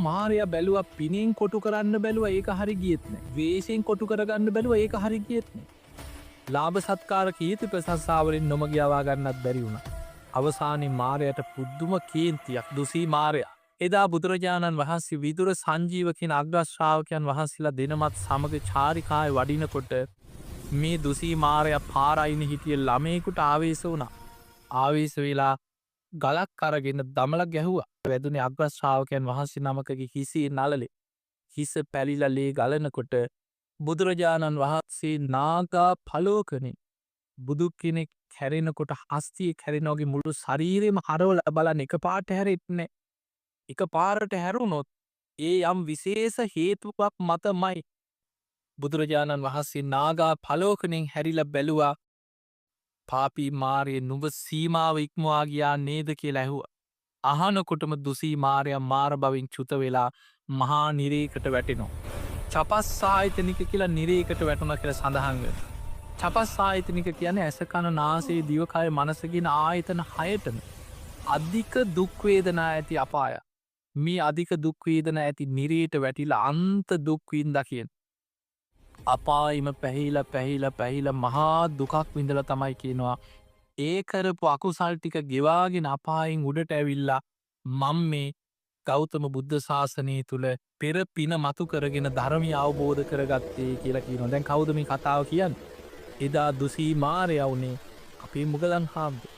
මාරයා බැලුව පිනෙන් කොටු කරන්න බැලුව ඒක හරි ගියත්න වේශයෙන් කොටු කරගන්න බැලුව ඒක හරි ගියත්න ලාභ සත්කාර කීති ප්‍රසංසාවලින් නොම ගියවා ගන්නත් බැරි වුණ අවසානි මාරයට පුද්දුම කේන්තියක් දුසී මාරයා එදා බුදුරජාණන් වහන්සේ විදුර සංජීවකින් අග්‍රශ්‍රාවකයන් වහන්සේලා දෙනමත් සමග චාරිකාය වඩිනකොට මේ දුසී මාරය පාරයින හිටිය ළමයකුට ආවේශ වුණා ආවේශ වෙලා ගලක් කරගෙන දමලක් ගැහුව වැදුනේ අග්‍රශ්‍රාවකයන් වහන්සේ නමකගේ හිසේ නලලේ හිස පැලිලලේ ගලනකොට බුදුරජාණන් වහන්සේ නාගා පලෝකනේ බුදු කෙනෙක් කැරෙනකොට හස්තිය කැරෙනෝගේ මුළු ශරීරයම හරවල බලන්න එක පාට හැරෙත්නේ එක පාරට හැරුණොත් ඒ යම් විශේෂ හේතුවක් මතමයි බුදුරජාණන් වහන්සේ නාගා පලෝකනෙන් හැරිල බැලුවා පාපී මාරයේ නුඹ සීමාව ඉක්මවා ගියා නේද කියලා ඇහුව අහනකොටම දුසී මාරය මාර බවින් චුත වෙලා මහා නිරේකට වැටෙනවා චපස් සාහිතනික කියලා නිරේකට වැටුණ කියල සඳහන්ව චපස් සාහිතනික කියන ඇසකණ නාසේ දිවකය මනසගෙන ආයතන හයටන අධික දුක්වේදනා ඇති අපාය මේ අධික දුක්වේදන ඇති නිරේට වැටිල අන්ත දුක්වීන් දකියෙන් අපායිම පැහිල මහා දුකක් විඳල තමයි කියනවා ඒ කරපු අකුසල්ටික ගෙවාගෙන අපායින් උඩට ඇවිල්ලා මං මේ ගෞතම බුද්ධ ශාසනය තුළ පෙර පින මතු කරගෙන ධර්මය අවබෝධ කරගත්තේ කියලා කියනවා දැන් කවුදම කතාව කියන්න එදා දුසී මාරය වුනේ අපේ මුගලන් හාමුදුරුවෝ